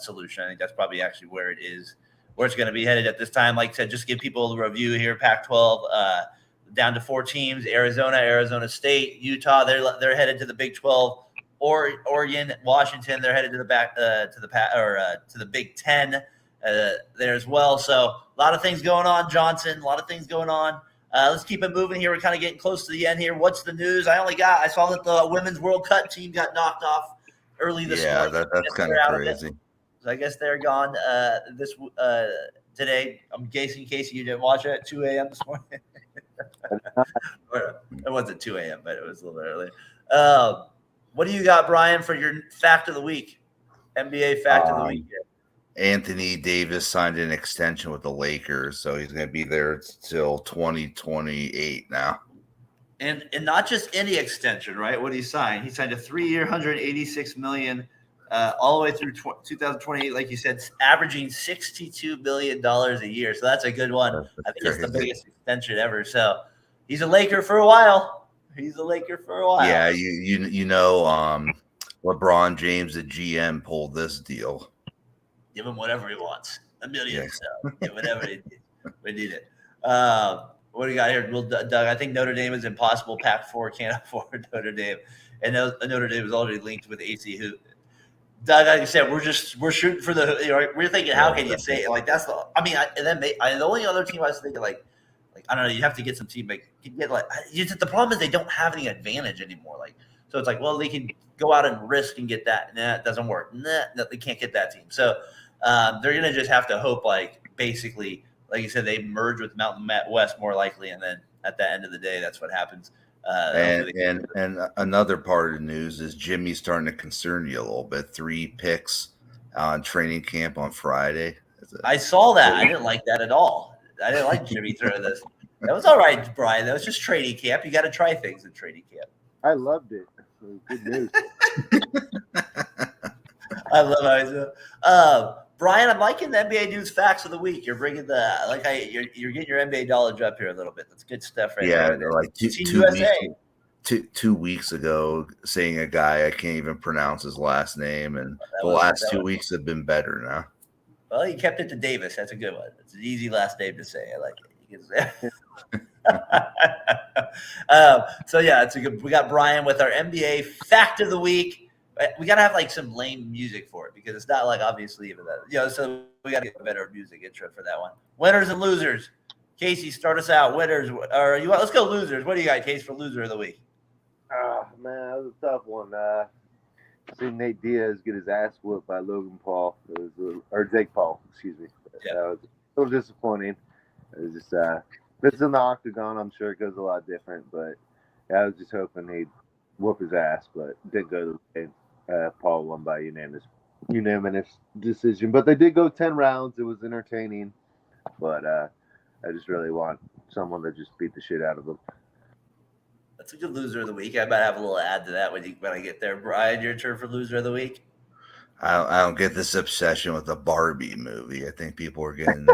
B: solution. I think that's probably actually where it is, where it's going to be headed at this time. Like I said, just give people a review here. Pac-12 down to 4 teams: Arizona, Arizona State, Utah. They're headed to the Big 12. Oregon, Washington. They're headed to the Big 10 there as well. So a lot of things going on, Johnson. A lot of things going on. Let's keep it moving here. We're kind of getting close to the end here. What's the news? I saw that the Women's World Cup team got knocked off early this morning.
D: Yeah, that's kind of crazy.
B: So I guess they're gone today. I'm guessing, Casey, you didn't watch it at 2 a.m. this morning. It wasn't 2 a.m., but it was a little bit early. What do you got, Brian, for your fact of the week? NBA fact of the week here.
D: Anthony Davis signed an extension with the Lakers, so he's going to be there till 2028 now.
B: And not just any extension, right? What he signed? He signed a 3-year, $186 million, all the way through 2028, like you said, averaging $62 million a year. So that's a good one. I think it's the biggest extension ever. So he's a Laker for a while. Yeah,
D: you know, LeBron James, the GM, pulled this deal.
B: Give him whatever he wants. $1 million.
D: Yes.
B: So give whatever he needs. We need it. What do we got here? Well, Doug, I think Notre Dame is impossible. Pac-4 can't afford Notre Dame. And Notre Dame is already linked with AC Hoop. Doug, like you said, we're shooting for the. We're thinking, how can you say it? Like that's the. I mean, the only other team I was thinking like I don't know. You have to get some team the problem is they don't have any advantage anymore. Like so, it's like they can go out and risk and get that. Nah, it doesn't work. Nah, they can't get that team. So. They're going to just have to hope, basically, like you said, they merge with Mountain West more likely, and then at the end of the day, that's what happens.
D: And another part of the news is Jimmy's starting to concern you a little bit. 3 picks on training camp on Friday.
B: I saw that. I didn't like that at all. I didn't like Jimmy throwing this. That was all right, Brian. That was just training camp. You got to try things in training camp.
C: I loved it. It was good news.
B: I love how he's doing. Brian, I'm liking the NBA news facts of the week. You're bringing you're getting your NBA knowledge up here a little bit. That's good stuff, right there.
D: Yeah, like two weeks ago, saying a guy I can't even pronounce his last name, and the last 2 weeks have been better now.
B: Well, he kept it to Davis. That's a good one. It's an easy last name to say. I like it. So yeah, it's a good. We got Brian with our NBA fact of the week. We gotta have some lame music for it because it's not obviously even that. So we gotta get a better music intro for that one. Winners and losers. Casey, start us out. Winners, or let's go losers. What do you got, Casey, for loser of the week?
C: Man, that was a tough one. Seeing Nate Diaz get his ass whooped by Logan Paul, or Jake Paul, excuse me.
B: Yeah.
C: That was a little disappointing. It was just this is in the octagon. I'm sure it goes a lot different, but I was just hoping he'd whoop his ass, but didn't go to the game. Paul won by unanimous decision, but they did go 10 rounds. It was entertaining, but I just really want someone to just beat the shit out of them.
B: That's a good loser of the week. I might have a little add to that when I get there. Brian, your turn for loser of the week.
D: I don't get this obsession with the Barbie movie. I think people are getting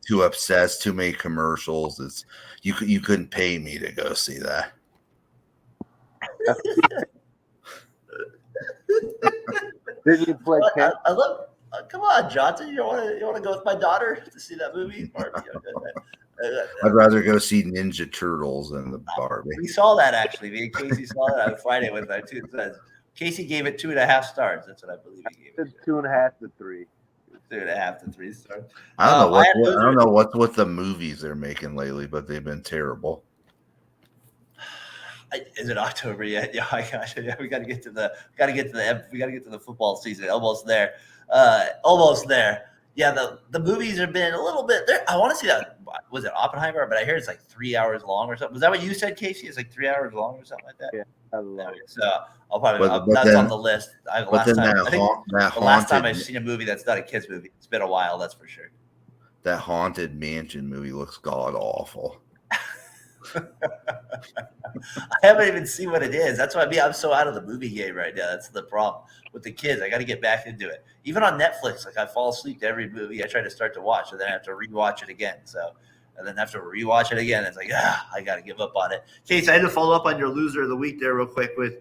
D: too obsessed. Too many commercials. It's you couldn't pay me to go see that.
C: Did you play?
B: I love. Come on, Johnson. You want to go with my daughter to see that movie?
D: I'd rather go see Ninja Turtles than the Barbie.
B: We saw that actually. Me and Casey saw that on Friday with our 2 sons. Casey gave it 2.5 stars. That's what I believe he gave it.
C: 2.5 to 3.
B: 2.5 to 3 stars.
D: I don't know what's with the movies they're making lately, but they've been terrible.
B: Is it October yet? Yeah, I got you. Yeah, we got to get to the football season. Almost there. Almost there. Yeah, the movies have been a little bit there. I want to see that. Was it Oppenheimer? But I hear it's 3 hours long or something. Was that what you said, Casey? It's 3 hours long or something like that.
C: Yeah, I love it.
B: So I'll probably that's on the list. The last time I've seen a movie that's not a kids movie, it's been a while. That's for sure.
D: That Haunted Mansion movie looks god awful.
B: I haven't even seen what it is. That's why I'm so out of the movie game right now. That's the problem with the kids. I got to get back into it. Even on Netflix, I fall asleep to every movie I try to start to watch, and then I have to rewatch it again. So and then have to rewatch it again. It's like, I got to give up on it. Case, I had to follow up on your loser of the week there real quick with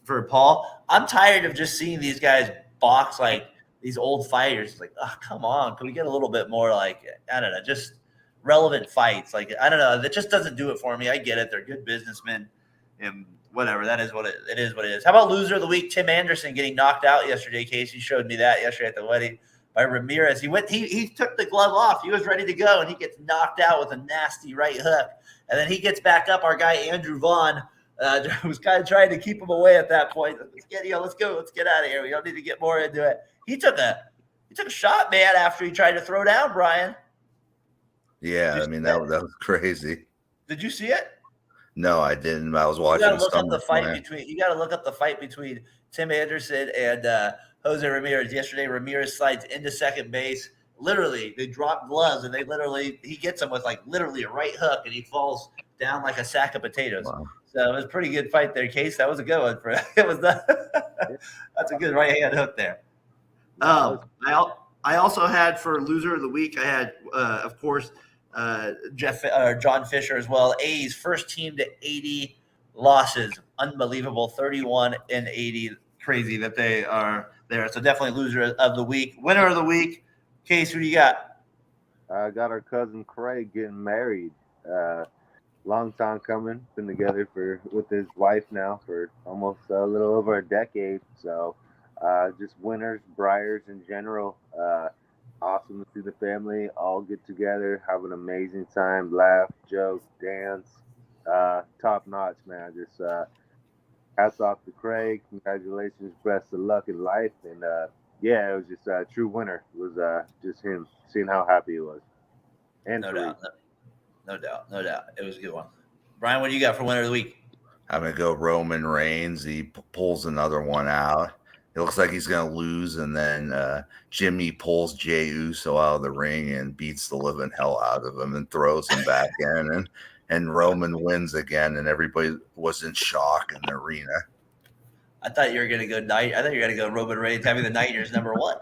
B: for Paul. I'm tired of just seeing these guys box like these old fighters. It's like, come on, can we get a little bit more like, I don't know, just relevant fights? Like, I don't know, that just doesn't do it for me. I get it, they're good businessmen, and whatever. That is what it is. What it is. How about loser of the week? Tim Anderson getting knocked out yesterday. Casey showed me that yesterday at the wedding by Ramirez. He took the glove off. He was ready to go, and he gets knocked out with a nasty right hook. And then he gets back up. Our guy Andrew Vaughn was kind of trying to keep him away at that point. Let's go. Let's get out of here. We don't need to get more into it. He took a shot, man, after he tried to throw down Brian.
D: Yeah, I mean that was crazy.
B: Did you see it?
D: No, I didn't. I was watching.
B: You got to look up the fight between Tim Anderson and Jose Ramirez. Yesterday, Ramirez slides into second base. Literally, they drop gloves, and he gets him with like literally a right hook, and he falls down like a sack of potatoes. Wow. So it was a pretty good fight there, Case. That was a good one for it. Was that's a good right hand hook there. I also had for loser of the week. I had, of course, John Fisher as well. A's first team to 80 losses. Unbelievable. 31-80. Crazy that they are there. So definitely loser of the week. Winner of the week. Case, who do you got?
C: I got our cousin Craig getting married. Long time coming. Been together with his wife now for almost a little over a decade. So just winners, Briars in general. Awesome to see the family all get together, have an amazing time, laugh, joke, dance. Top notch, man. Just hats off to Craig. Congratulations, best of luck in life. And it was just a true winner. It was just him seeing how happy he was. And
B: no doubt. It was a good one. Brian, what do you got for winner of the week?
D: I'm gonna go Roman Reigns. He pulls another one out. It looks like he's going to lose, and then Jimmy pulls Jey Uso out of the ring and beats the living hell out of him and throws him back in, and Roman wins again, and everybody was in shock in the arena.
B: I thought you were going to go Roman Reigns having the Niners number one.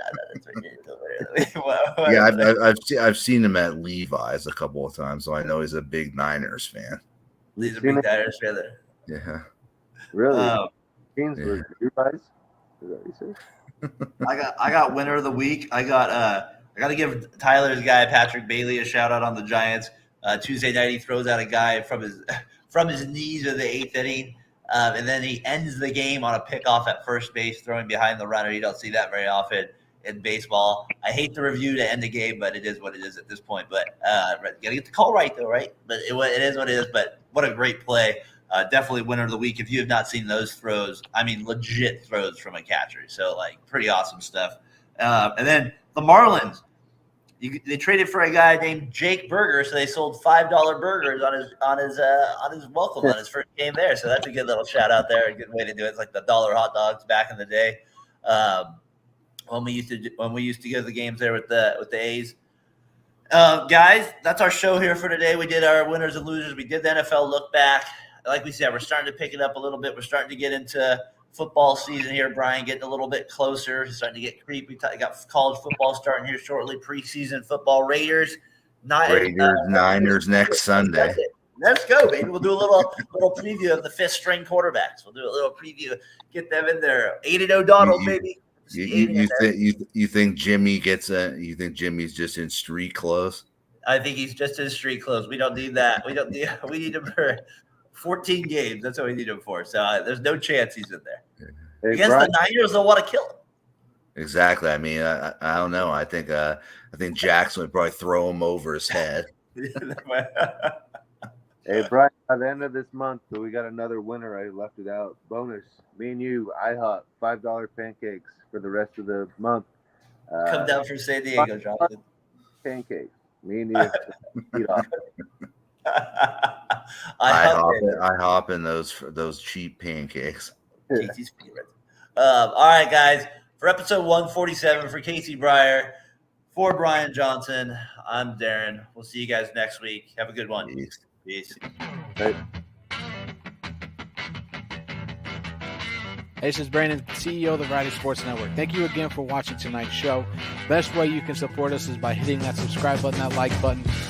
D: Yeah, I've seen him at Levi's a couple of times, so I know he's a big Niners fan.
B: He's a big Niners fan there.
D: Yeah.
C: Really? Levi's? Is that what you said?
B: I got winner of the week. I got to give Tyler's guy Patrick Bailey a shout out on the Giants. Tuesday night he throws out a guy from his knees in the 8th inning, and then he ends the game on a pickoff at first base, throwing behind the runner. You don't see that very often in baseball. I hate the review to end the game, but it is what it is at this point. But gotta get the call right though, right? But it is what it is. But what a great play. Definitely winner of the week. If you have not seen those throws, I mean, legit throws from a catcher. So, like, pretty awesome stuff. And then the Marlins, they traded for a guy named Jake Berger, so they sold $5 burgers on his welcome on his first game there. So that's a good little shout out there. A good way to do it. It's like the dollar hot dogs back in the day when we used to go to the games there with the A's. Guys, that's our show here for today. We did our winners and losers. We did the NFL look back. Like we said, we're starting to pick it up a little bit. We're starting to get into football season here, Brian, getting a little bit closer. It's starting to get creepy. Got college football starting here shortly, preseason football. Niners
D: next Sunday.
B: Let's go, baby. We'll do a little preview of the fifth-string quarterbacks. We'll do a little preview, get them in there. 8-0 Donald, baby.
D: You think Jimmy you think Jimmy's just in street clothes?
B: I think he's just in street clothes. We don't need that. We need him for 14 games. That's what we need him for. So there's no chance he's in there.
C: Hey,
B: Against
C: Brian,
B: the Niners, they'll want to kill him.
D: Exactly. I mean, I don't know. I think Jackson would probably throw him over his head.
C: Hey, Brian, by the end of this month, so we got another winner. I left it out. Bonus. Me and you, IHOP, $5 pancakes for the rest of the month.
B: Come down from San Diego, Jonathan.
C: Pancakes. Me and you. Eat off.
D: I hop in those cheap pancakes.
B: Casey's favorite. All right, guys. For episode 147, for Casey Breyer, for Brian Johnson, I'm Darren. We'll see you guys next week. Have a good one. Peace.
C: Hey.
A: Hey, this is Brandon, CEO of the Variety Sports Network. Thank you again for watching tonight's show. Best way you can support us is by hitting that subscribe button, that like button.